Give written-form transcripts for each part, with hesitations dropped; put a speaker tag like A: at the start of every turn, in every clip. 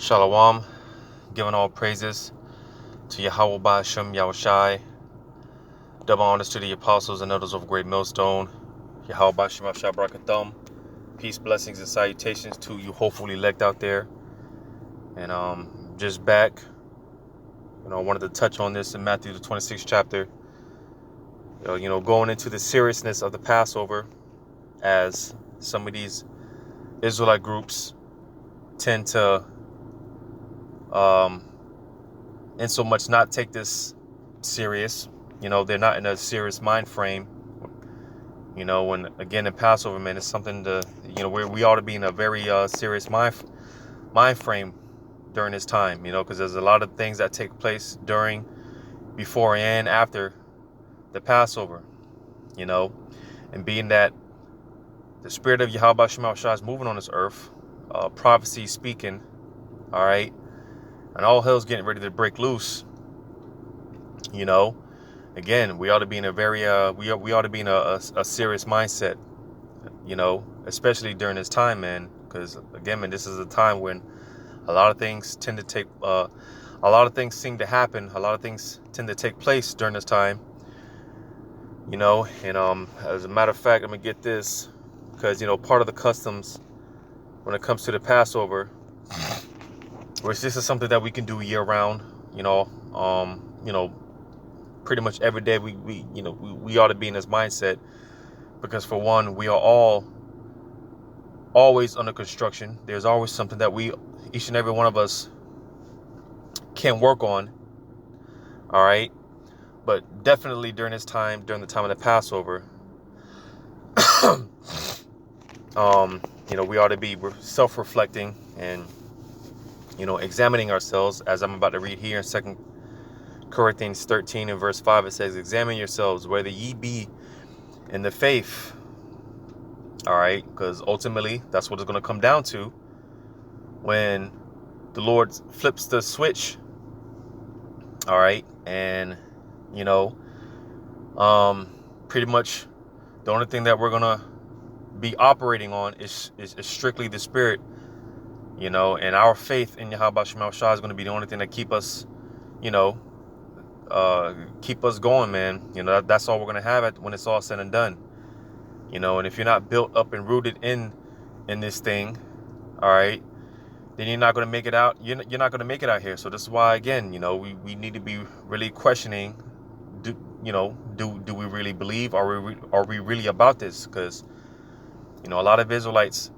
A: Shalom, giving all praises to Yahweh Ba'Shem Yahushai, double honors to the apostles and elders of Great Millstone, Yahweh Ba'Shem Yahushai Barakathum, peace, blessings, and salutations to you hopefully elect out there. And just back, I wanted to touch on this in Matthew the 26th chapter, going into the seriousness of the Passover, as some of these Israelite groups tend to in so much not take this serious. They're not in a serious mind frame. When again in Passover, man, it's something to, we ought to be in a very serious mind frame during this time, because there's a lot of things that take place during, before, and after the Passover, and being that the spirit of Yahweh Shema Shah is moving on this earth, prophecy speaking, all right, and all hell's getting ready to break loose. Again, we ought to be in a very we ought to be in a serious mindset, especially during this time, man, because again, man, this is a time when a lot of things tend to take a lot of things seem to happen, a lot of things tend to take place during this time, and as a matter of fact, let me get this, because part of the customs when it comes to the Passover, which this is something that we can do year round, pretty much every day we ought to be in this mindset, because for one, we are all always under construction. There's always something that each and every one of us can work on, all right, but definitely during this time, during the time of the Passover, we ought to be self-reflecting and examining ourselves, as I'm about to read here in 2 Corinthians 13 and verse 5. It says, examine yourselves whether ye be in the faith. All right, because ultimately that's what it's going to come down to when the Lord flips the switch. All right, and pretty much the only thing that we're going to be operating on is strictly the spirit, and our faith in Yahweh Shema Shah is going to be the only thing that keep us going, man. That's all we're going to have when it's all said and done, and if you're not built up and rooted in this thing, all right, then you're not going to make it out. You're not going to make it out here. So this is why, again, we need to be really questioning, do we really believe? Are we really about this? Because a lot of Israelites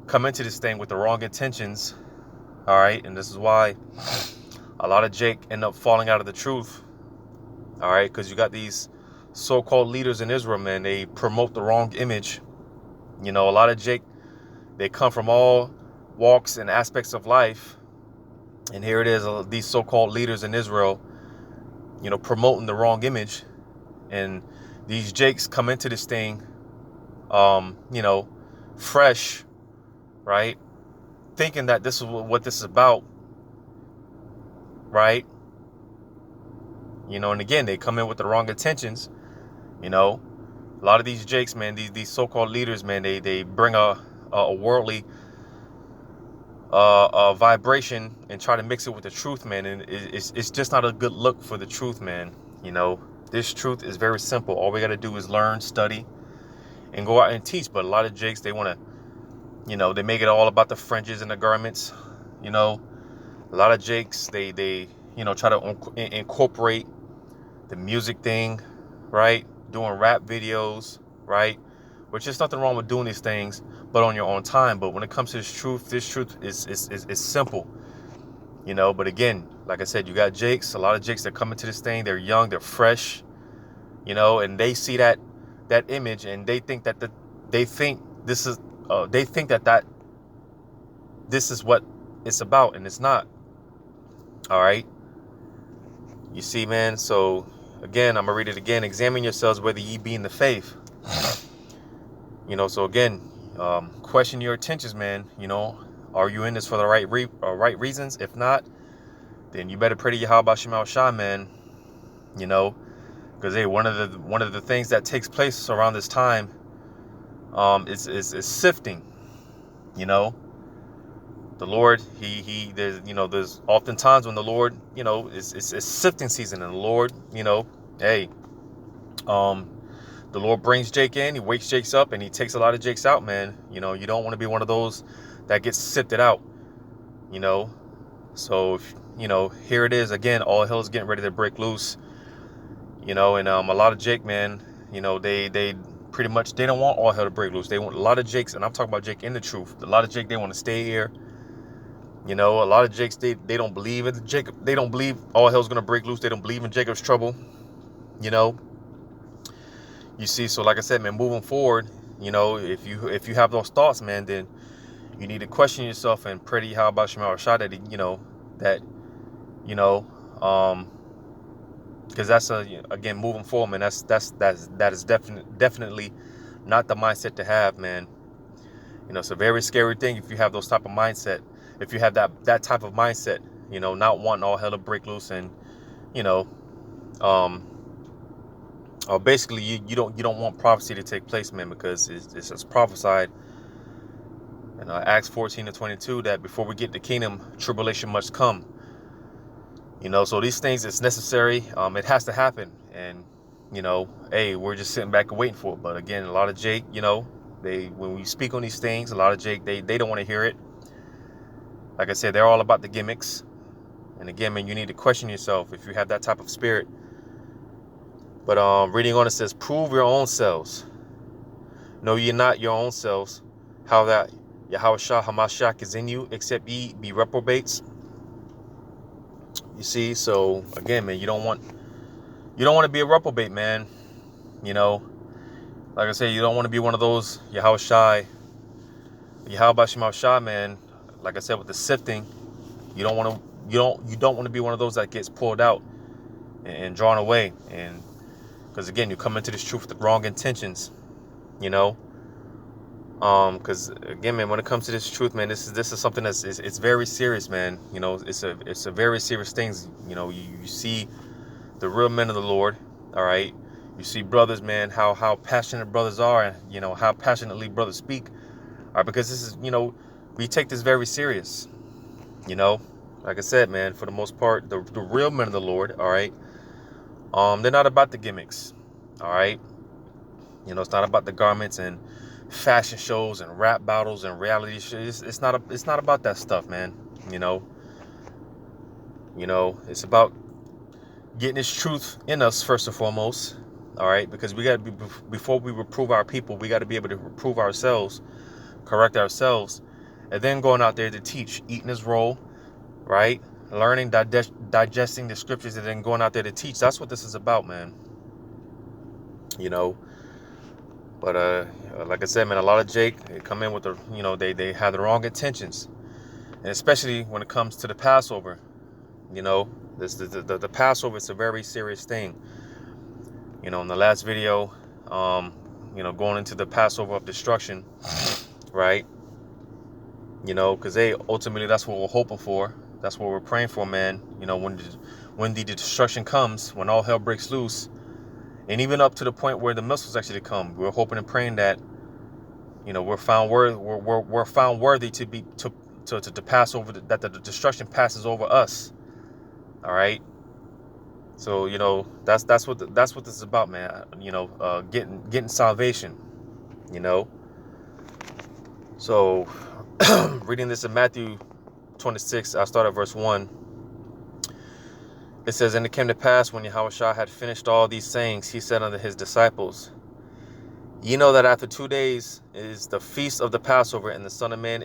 A: come into this thing with the wrong intentions, all right, and this is why a lot of Jake end up falling out of the truth, all right, because you got these so-called leaders in Israel, man. They promote the wrong image. A lot of Jake, they come from all walks and aspects of life, and here it is, these so-called leaders in Israel, promoting the wrong image, and these Jakes come into this thing, fresh, right, thinking that this is what this is about, right? And again, they come in with the wrong intentions. A lot of these Jakes, man, these so-called leaders, man, they bring a worldly vibration and try to mix it with the truth, man, and it's just not a good look for the truth, man. This truth is very simple. All we got to do is learn, study, and go out and teach. But a lot of Jakes, they want to, they make it all about the fringes and the garments. A lot of Jakes, they try to incorporate the music thing, right? Doing rap videos, right? Which there's nothing wrong with doing these things, but on your own time. But when it comes to this truth is simple, But again, like I said, you got Jakes, a lot of Jakes that come into this thing. They're young, they're fresh, and they see that image, and they think that this is what it's about, and it's not. All right. You see, man. So again, I'm gonna read it again. Examine yourselves whether ye be in the faith. So again, question your intentions, man. Are you in this for the right reasons? If not, then you better pray to Yahweh Shema Shah, man. Because hey, one of the things that takes place around this time, is sifting. The Lord, there's, there's often times when the Lord, it's sifting season, and the Lord, hey, um, the Lord brings Jake in, he wakes Jake's up, and he takes a lot of Jakes out, man. You don't want to be one of those that gets sifted out, you know. So, here it is again, all hell's getting ready to break loose, and a lot of Jake, man, they pretty much, they don't want all hell to break loose. They want a lot of Jakes, and I'm talking about Jake in the truth. A lot of Jake, they want to stay here. A lot of Jakes, they don't believe in Jacob. They don't believe all hell's gonna break loose. They don't believe in Jacob's trouble. You see, so like I said, man, moving forward, if you have those thoughts, man, then you need to question yourself and pray to Yahweh Shema Shah that that because that's again, moving forward, man. That is definitely not the mindset to have, man. It's a very scary thing if you have those type of mindset. If you have that type of mindset, not wanting all hell to break loose, and or basically you don't want prophecy to take place, man, because it's prophesied in Acts 14:22 that before we get the kingdom, tribulation must come. So these things, it's necessary. It has to happen, and hey, we're just sitting back and waiting for it. But again, a lot of Jake, when we speak on these things, a lot of Jake, they don't want to hear it. Like I said, they're all about the gimmicks. And again, man, you need to question yourself if you have that type of spirit. But reading on, it says, prove your own selves. Know ye not your own selves, how that Yahweh Shah Hamashiach is in you, except ye be reprobates. You see, so again, man, you don't want to be a reprobate, man. Like I say, you don't want to be one of those Yahweh Shema Shah, man. Like I said, with the sifting, you don't want to be one of those that gets pulled out and drawn away, and because again, you come into this truth with the wrong intentions, because again, man, when it comes to this truth, man, this is something it's very serious, man. It's a very serious thing. You see the real men of the Lord, all right. You see brothers, man, how passionate brothers are, and how passionately brothers speak, all right, because this is we take this very serious. Like I said, man, for the most part, the real men of the Lord, all right, they're not about the gimmicks, all right. It's not about the garments and fashion shows and rap battles and reality shows. It's not about that stuff, man. It's about getting this truth in us first and foremost, all right, because we got to be, before we reprove our people, we got to be able to reprove ourselves, correct ourselves, and then going out there to teach, eating his role, right, learning, digesting the scriptures, and then going out there to teach. That's what this is about, man. But like I said, man, a lot of Jake, they come in with the they have the wrong intentions, and especially when it comes to the Passover. The Passover is a very serious thing. In the last video, going into the Passover of destruction, right? Because ultimately that's what we're hoping for. That's what we're praying for, man. When the destruction comes, when all hell breaks loose, and even up to the point where the missiles actually come, we're hoping and praying that we're found worthy to pass over, that the destruction passes over us. All right. So that's what this is about, man. Getting salvation. So reading this in Matthew 26, I'll start at verse 1. It says, and it came to pass when Yahushua had finished all these sayings, he said unto his disciples, ye know that after 2 days is the feast of the Passover, and the Son of Man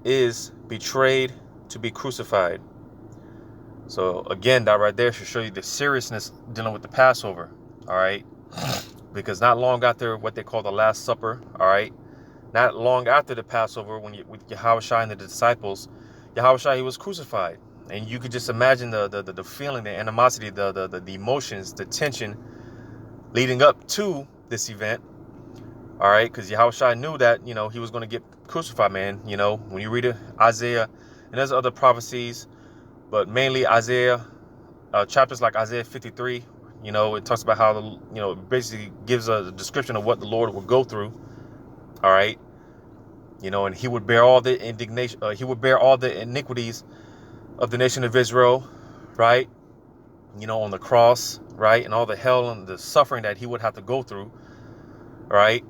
A: is betrayed to be crucified. So again, that right there should show you the seriousness dealing with the Passover, all right? Because not long after what they call the Last Supper, all right, not long after the Passover, with Yahushua and the disciples, Yahushua, he was crucified. And you could just imagine the feeling, the animosity, the emotions, the tension leading up to this event, all right? Because Yahushua knew that, he was going to get crucified, man. When you read Isaiah, and there's other prophecies, but mainly Isaiah, chapters like Isaiah 53, it talks about how it basically gives a description of what the Lord will go through, all right? you know, and he would bear all the indignation, he would bear all the iniquities of the nation of Israel, right? You know, on the cross, right? And all the hell and the suffering that he would have to go through, right?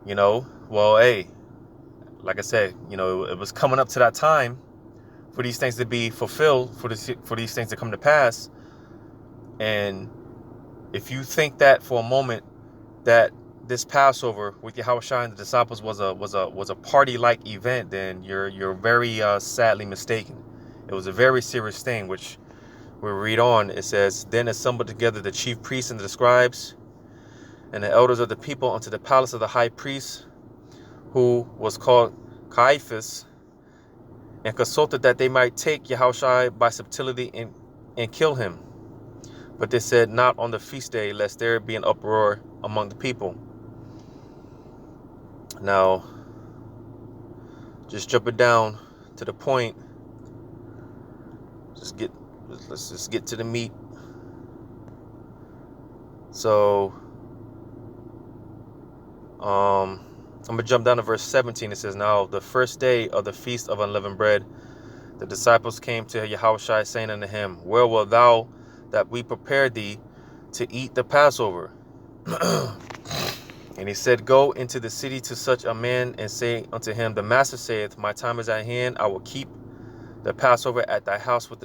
A: You know, well, hey, like I said, you know, it was coming up to that time for these things to be fulfilled, for these things to come to pass. And if you think that for a moment that this Passover with Yahushua and the disciples was a party-like event, then you're very sadly mistaken. It was a very serious thing, which we read on. It says, then assembled together the chief priests and the scribes and the elders of the people unto the palace of the high priest, who was called Caiaphas, and consulted that they might take Yahushua by subtlety and kill him. But they said, not on the feast day, lest there be an uproar among the people. Now, just jumping down to the point, let's just get to the meat. So, I'm going to jump down to verse 17. It says, now the first day of the feast of unleavened bread, the disciples came to Yahushua, saying unto him, where wilt thou that we prepare thee to eat the Passover? And he said, go into the city to such a man and say unto him, the master saith, my time is at hand. I will keep the Passover at thy house with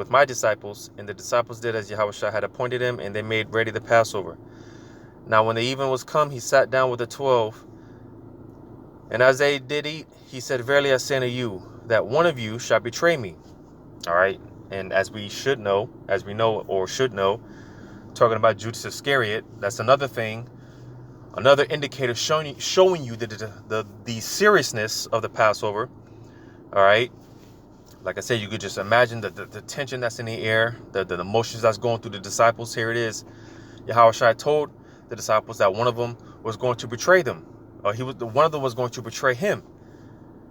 A: my disciples. And the disciples did as Yahushua had appointed him, and they made ready the Passover. Now when the even was come, he sat down with the 12. And as they did eat, he said, verily I say unto you, that one of you shall betray me. All right. And as we should know, talking about Judas Iscariot, that's another thing, another indicator showing you the seriousness of the Passover. All right. Like I said, you could just imagine the tension that's in the air, the emotions that's going through the disciples. Here it is. Yahushua told the disciples that one of them was going to betray them. One of them was going to betray him.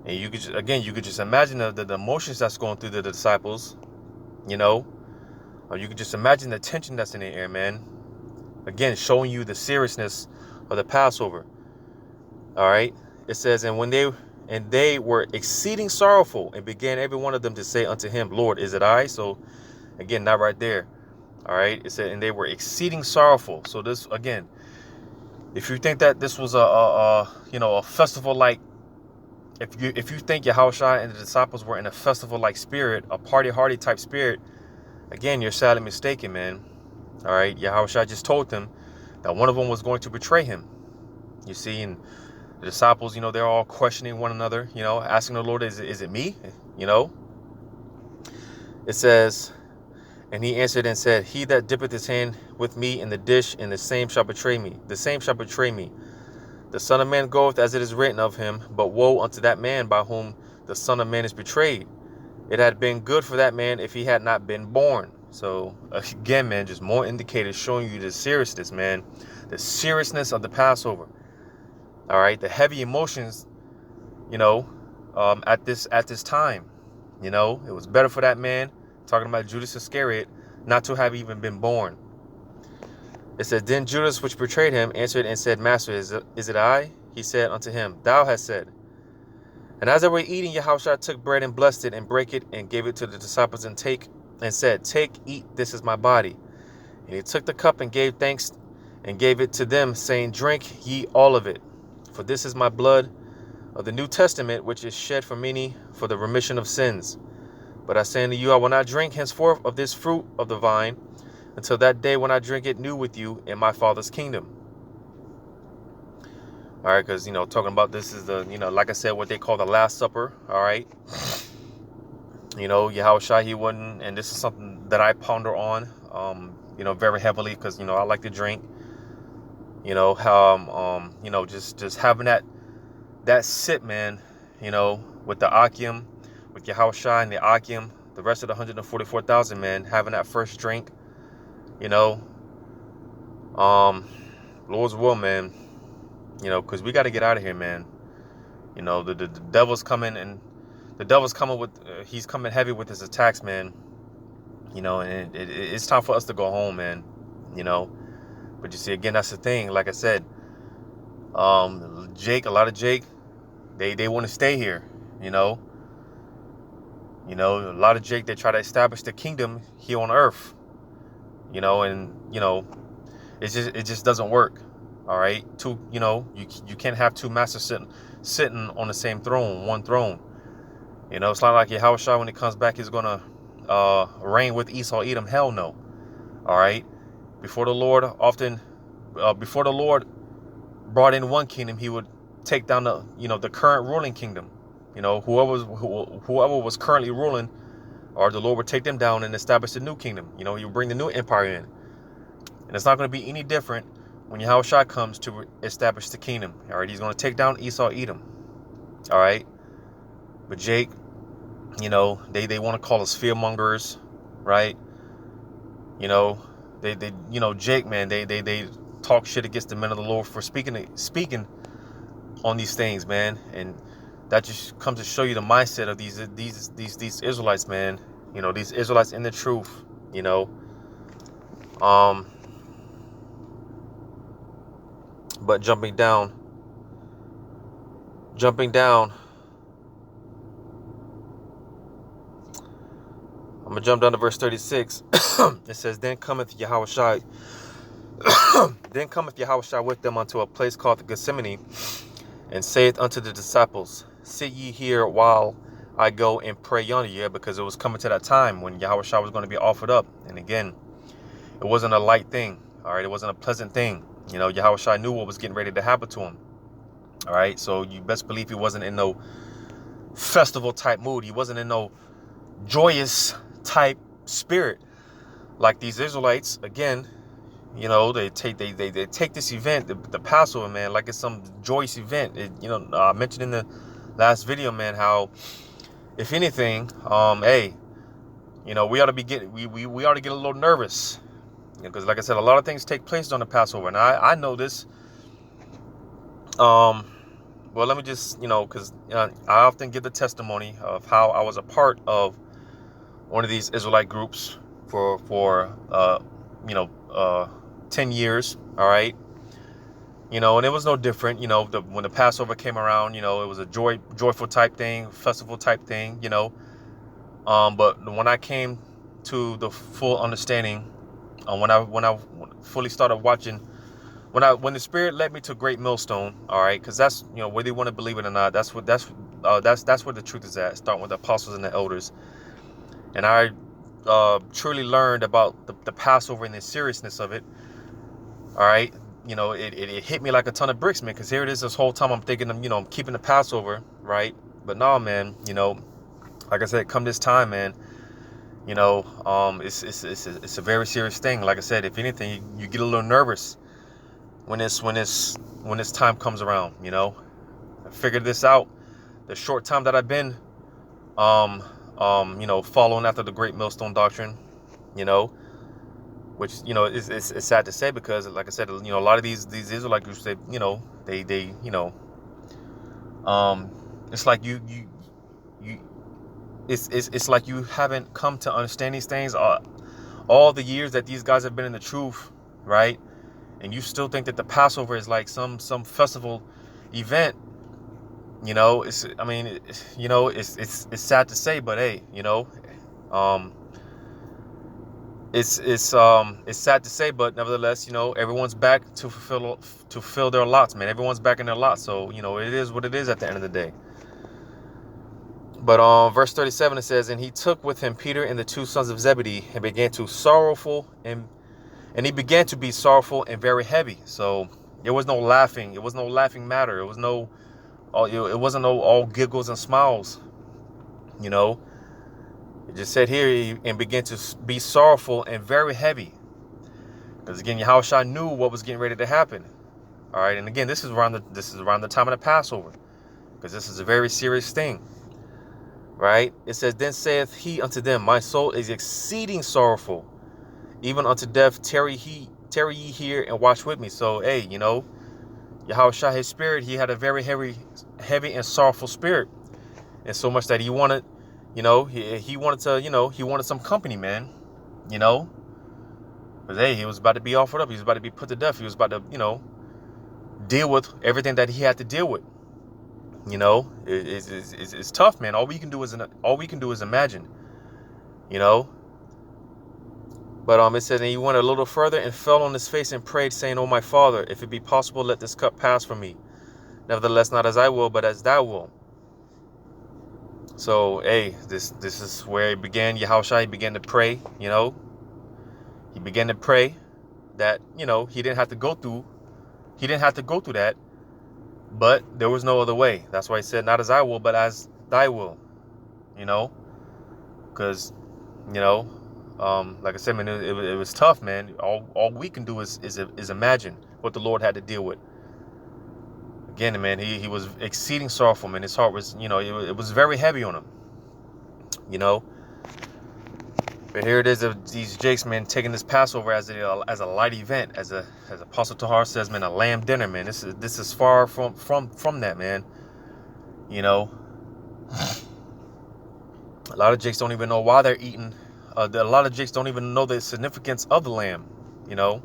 A: And you could just imagine the emotions that's going through the disciples, you know. Or you could just imagine the tension that's in the air, man. Again, showing you the seriousness of the Passover. All right. It says, and they were exceeding sorrowful, and began every one of them to say unto him, Lord, is it I? So again, not right there. All right. It said, and they were exceeding sorrowful. So this, again, if you think that this was a festival like, if you think Yahushua and the disciples were in a festival like spirit, a party hardy type spirit, again, you're sadly mistaken, man. All right. Yahushua just told them that one of them was going to betray him. You see, and the disciples, they're all questioning one another, asking the Lord, is it me? It says, and he answered and said, he that dippeth his hand with me in the dish, and the same shall betray me. The same shall betray me. The Son of Man goeth as it is written of him, but woe unto that man by whom the Son of Man is betrayed. It had been good for that man if he had not been born. So again, man, just more indicators showing you the seriousness, man, the seriousness of the Passover. All right, the heavy emotions, at this time, it was better for that man, talking about Judas Iscariot, not to have even been born. It says, then Judas, which betrayed him, answered and said, Master, is it I? He said unto him, Thou hast said. And as they were eating, Yahushua took bread and blessed it and brake it and gave it to the disciples and said, Take, eat, this is my body. And he took the cup and gave thanks and gave it to them, saying, Drink ye all of it. For this is my blood of the New Testament, which is shed for many for the remission of sins. But I say unto you, I will not drink henceforth of this fruit of the vine until that day when I drink it new with you in my Father's kingdom. All right, because, talking about this is the, like I said, what they call the Last Supper. All right. Yahushua, he wouldn't, and this is something that I ponder on, very heavily because, I like to drink. How, just having that sip, man, with the Akim, with Yahushua and the Akim, the rest of the 144,000, man, having that first drink, Lord's will, man, because we got to get out of here, man. The devil's coming, and the devil's coming with, he's coming heavy with his attacks, man. And it's time for us to go home, man. But you see, again, that's the thing. Like I said, Jake, a lot of Jake, they want to stay here, you know. A lot of Jake, they try to establish the kingdom here on earth, and it just doesn't work. All right, you can't have two masters sitting on the same throne, one throne. It's not like Yahushua, when he comes back, he's gonna reign with Esau, Edom. Hell no. All right, before the Lord brought in one kingdom, he would take down the current ruling kingdom. Whoever was currently ruling, or the Lord would take them down and establish a new kingdom. He would bring the new empire in. And it's not going to be any different when Yahushua comes to establish the kingdom. All right, he's going to take down Esau, Edom. All right, but Jake, they want to call us fearmongers, right? Jake, man, they talk shit against the men of the Lord for speaking on these things, man, and that just comes to show you the mindset of these Israelites, man. These Israelites in the truth, But jumping down, I'm gonna jump down to verse 36. It says, Then cometh Yahushua with them unto a place called the Gethsemane, and saith unto the disciples, Sit ye here while I go and pray yonder. Yeah, because it was coming to that time when Yahushua was going to be offered up. And again, it wasn't a light thing. All right, it wasn't a pleasant thing. Yahushua knew what was getting ready to happen to him. All right, so you best believe he wasn't in no festival type mood. He wasn't in no joyous type spirit like these Israelites. Again, they take this event, the Passover, man, like it's some joyous event. I mentioned in the last video, man, how if anything, we ought to we ought to get a little nervous, because like I said, a lot of things take place on the Passover, and I know this. Well, let me just, because I often give the testimony of how I was a part of one of these Israelite groups for 10 years. All right. And it was no different, when the Passover came around, it was a joyful type thing, festival type thing, but when I came to the full understanding, when I fully started watching, when the Spirit led me to Great Millstone, all right, because that's, whether you want to believe it or not, that's where the truth is at, starting with the apostles and the elders. And I truly learned about the Passover and the seriousness of it. All right. It hit me like a ton of bricks, man, because here it is this whole time I'm thinking, I'm keeping the Passover, right? But no, man, like I said, come this time, man, it's a very serious thing. Like I said, if anything, you get a little nervous when this time comes around. I figured this out the short time that I've been following after the Great Millstone Doctrine, which, it's sad to say, because like I said, a lot of these Israelite groups, it's like it's like you haven't come to understand these things all the years that these guys have been in the truth, right? And you still think that the Passover is like some festival event. It's sad to say, but hey, it's sad to say, but nevertheless, everyone's back to fulfill their lots, man. Everyone's back in their lots, so it is what it is at the end of the day. But verse 37, it says, And he took with him Peter and the two sons of Zebedee, and began to he began to be sorrowful and very heavy. So there was no laughing. It was no laughing matter. It wasn't no all giggles and smiles. It just said here, and began to be sorrowful and very heavy. Because again, Yahushua knew what was getting ready to happen. All right, and again, this is around the time of the Passover, because this is a very serious thing. Right? It says, Then saith he unto them, My soul is exceeding sorrowful, even unto death. Tarry ye here and watch with me. So, hey, Yahushua, his spirit, he had a very heavy and sorrowful spirit, and so much that he wanted, he wanted some company, man, because hey, he was about to be offered up. He was about to be put to death. He was about to, deal with everything that he had to deal with. You know, it's tough, man. All we can do is imagine. You know. But it says, and he went a little further and fell on his face and prayed, saying, "O my Father, if it be possible, let this cup pass from me. Nevertheless, not as I will, but as thou wilt." So, hey, this is where he began. Yahushua began to pray. You know, he began to pray that, you know, he didn't have to go through that, but there was no other way. That's why he said, "Not as I will, but as thy will." You know, because, you know, like I said, man, it was tough, man. All we can do is imagine what the Lord had to deal with. Again, man, he was exceeding sorrowful, man. His heart was, you know, it was very heavy on him. You know, but here it is of these jakes, man, taking this Passover as a light event, as Apostle Tahar says, man, a lamb dinner, man. This is far from that, man. You know, a lot of jakes don't even know why they're eating. A lot of jakes don't even know the significance of the lamb, you know,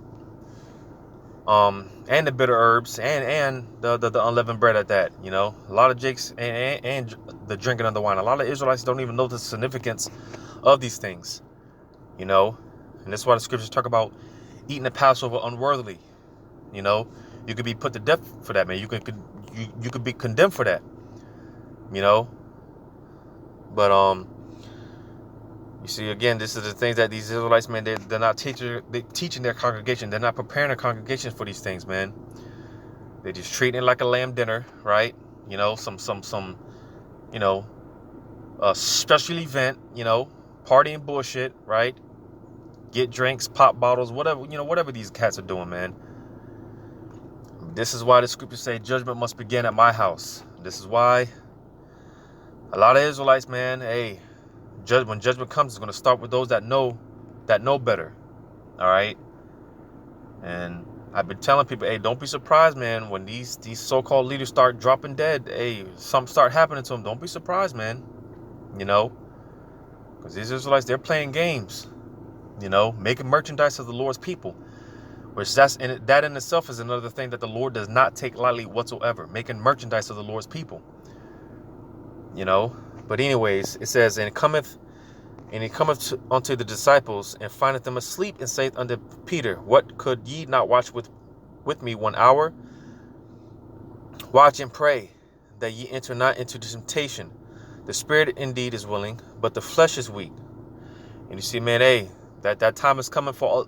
A: and the bitter herbs and the unleavened bread at that, you know. A lot of jakes and the drinking of the wine. A lot of Israelites don't even know the significance of these things, you know. And that's why the scriptures talk about eating the Passover unworthily. You know, you could be put to death for that, man. You could be condemned for that, you know. But you see, again, this is the things that these Israelites, man, they're not teaching their congregation. They're not preparing their congregation for these things, man. They're just treating it like a lamb dinner, right? You know, some you know, a special event, you know, party and bullshit, right? Get drinks, pop bottles, whatever, you know, whatever these cats are doing, man. This is why the scriptures say judgment must begin at my house. This is why a lot of Israelites, man, hey, when judgment comes, it's going to start with those that know better. All right. And I've been telling people, hey, don't be surprised, man, when these so-called leaders start dropping dead. Hey, something start happening to them. Don't be surprised, man. You know, because these Israelites, they're playing games, you know, making merchandise of the Lord's people, which that in itself is another thing that the Lord does not take lightly whatsoever, making merchandise of the Lord's people, you know. But anyways, it says, and he cometh unto the disciples, and findeth them asleep, and saith unto Peter, What, could ye not watch with me 1 hour? Watch and pray, that ye enter not into temptation. The spirit indeed is willing, but the flesh is weak. And you see, man, hey, that time is coming for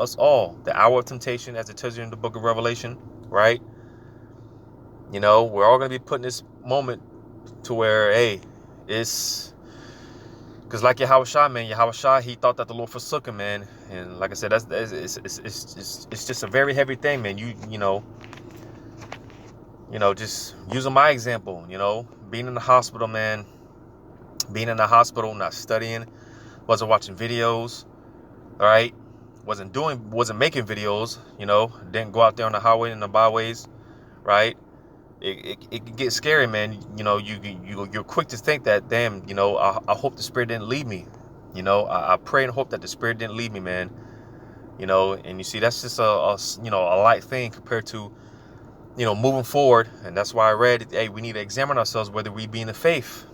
A: us all. The hour of temptation, as it tells you in the book of Revelation, right? You know, we're all going to be put in this moment to where, hey, it's because like Yahushua, man, Yahushua, he thought that the Lord forsook him, man. And like I said, it's just a very heavy thing, man. You know, just using my example, you know, being in the hospital, man, not studying, wasn't watching videos, all right, wasn't making videos, you know, didn't go out there on the highway and the byways, right? It can get scary, man. You know, you're quick to think that, damn, you know, I hope the Spirit didn't leave me. You know, I pray and hope that the Spirit didn't leave me, man. You know, and you see, that's just a light thing compared to, you know, moving forward. And that's why I read, hey, we need to examine ourselves whether we be in the faith,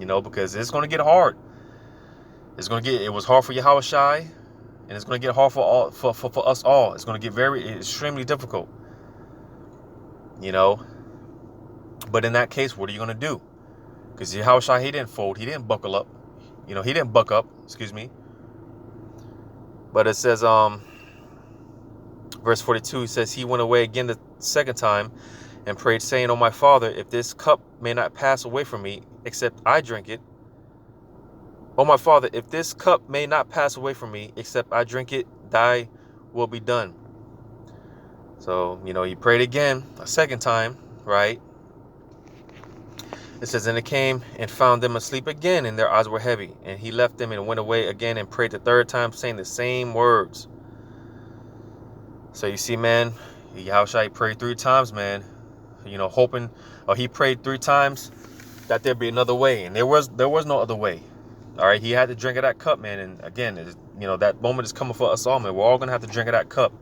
A: you know, because it's going to get hard. It was hard for Yahushua, and it's going to get hard for us all. It's going to get extremely difficult, you know. But in that case, what are you going to do? Because Yahushua, he didn't fold. He didn't buckle up. You know, he didn't buck up. Excuse me. But it says, verse 42, he says, he went away again the second time and prayed, saying, O my Father, if this cup may not pass away from me, except I drink it. O my Father, if this cup may not pass away from me, except I drink it, thy will be done. So, you know, he prayed again a second time, right? It says, and it came and found them asleep again, and their eyes were heavy. And he left them and went away again and prayed the third time, saying the same words. So you see, man, Yahushua prayed 3 times, man. You know, hoping, or he prayed 3 times that there'd be another way, and there was no other way. All right, he had to drink of that cup, man. And again, you know, that moment is coming for us all, man. We're all gonna have to drink of that cup.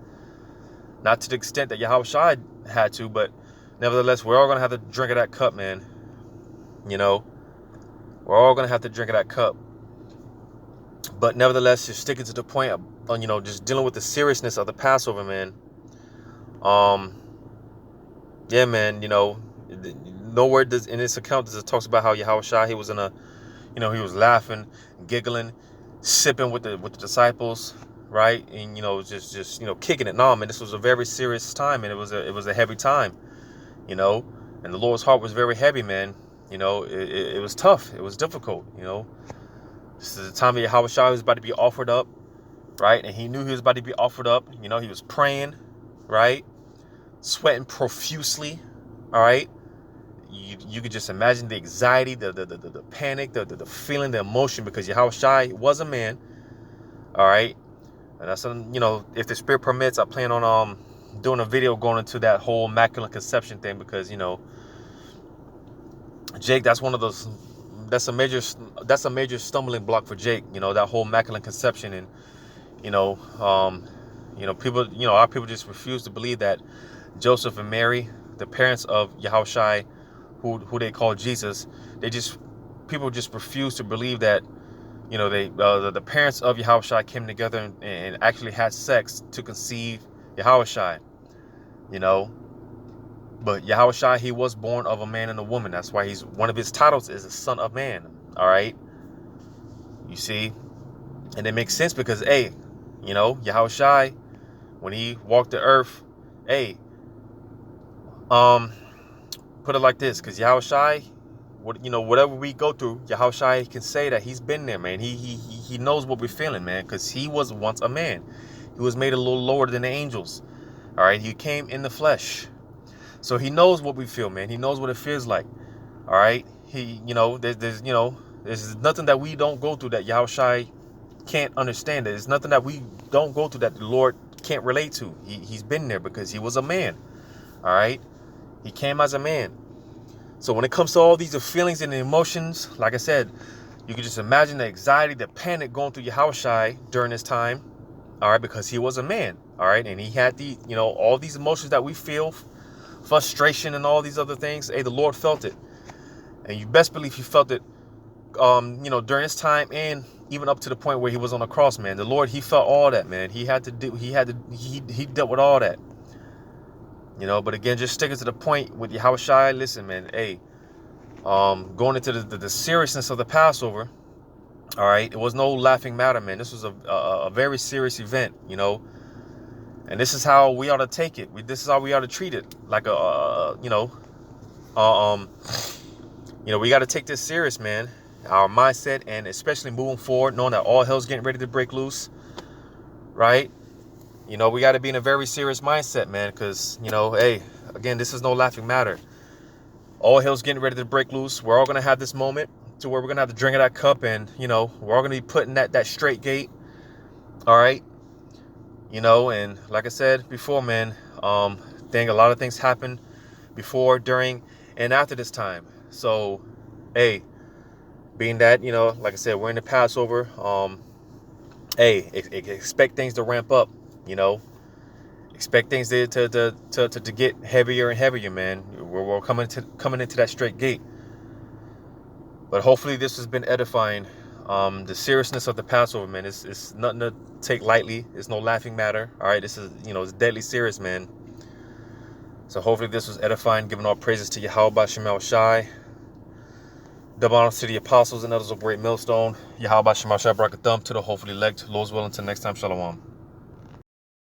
A: Not to the extent that Yahushua had to, but nevertheless, we're all going to have to drink of that cup, man. You know, we're all going to have to drink of that cup. But nevertheless, just sticking to the point of, you know, just dealing with the seriousness of the Passover, man. Yeah, man, you know, nowhere does in this account does it talks about how Yahushua, he was in a, you know, he was laughing, giggling, sipping with the disciples, right? And, you know, just you know, kicking it. No, man, this was a very serious time, and it was a heavy time, you know, and the Lord's heart was very heavy, man. You know, it was tough. It was difficult, you know. This is the time that Yahushua was about to be offered up, right? And he knew he was about to be offered up. You know, he was praying, right? Sweating profusely, all right? You could just imagine the anxiety, the panic, the feeling, the emotion, because Yahushua was a man, all right? And that's, you know, if the Spirit permits, I plan on doing a video going into that whole Immaculate Conception thing, because, you know, Jake, that's one of those, that's a major stumbling block for Jake, you know, that whole Immaculate Conception. And, you know, people, you know, our people just refuse to believe that Joseph and Mary, the parents of Yahushua, who they call Jesus, people just refuse to believe that, you know, the parents of Yahushua came together and actually had sex to conceive Yahushua, you know. But Yahushua, he was born of a man and a woman. That's why one of his titles is the Son of Man. All right. You see, and it makes sense because, hey, you know, Yahushua, when he walked the earth, hey, put it like this, because Yahushua, whatever we go through, Yahushua can say that he's been there, man. He knows what we're feeling, man, because he was once a man. He was made a little lower than the angels. All right. He came in the flesh. So he knows what we feel, man. He knows what it feels like. All right. You know, there's nothing that we don't go through that Yahushua can't understand. There's nothing that we don't go through that the Lord can't relate to. He's been there because he was a man. All right. He came as a man. So when it comes to all these feelings and the emotions, like I said, you can just imagine the anxiety, the panic going through Yahushua during this time. All right. Because he was a man. All right. And he had all these emotions that we feel, frustration and all these other things. Hey, the Lord felt it, and you best believe he felt it during his time, and even up to the point where he was on the cross, man. The Lord, he felt all that, man. He dealt with all that, you know. But again, just sticking to the point with Yahushua, listen, man, hey, going into the seriousness of the Passover, all right, it was no laughing matter, man. This was a very serious event, you know. And this is how we ought to take it. This is how we ought to treat it. Like we got to take this serious, man. Our mindset, and especially moving forward, knowing that all hell's getting ready to break loose, right? You know, we got to be in a very serious mindset, man, because, you know, hey, again, this is no laughing matter. All hell's getting ready to break loose. We're all going to have this moment to where we're going to have to drink of that cup, and, you know, we're all going to be put in that straight gate, all right? You know, and like I said before, man, a lot of things happen before, during, and after this time. So, hey, being that, you know, like I said, we're in the Passover, hey, expect things to ramp up, you know. Expect things to get heavier and heavier, man. We're coming into that straight gate. But hopefully this has been edifying. The seriousness of the Passover, man, it's nothing to take lightly. It's no laughing matter. All right, this is, you know, it's deadly serious, man. So hopefully this was edifying, giving all praises to Yahweh Shemal Shai. Double honors to the apostles and others of Great Millstone. Yahweh Shemal Shai Brakathum to the hopefully elect. Lord's will until next time. Shalom.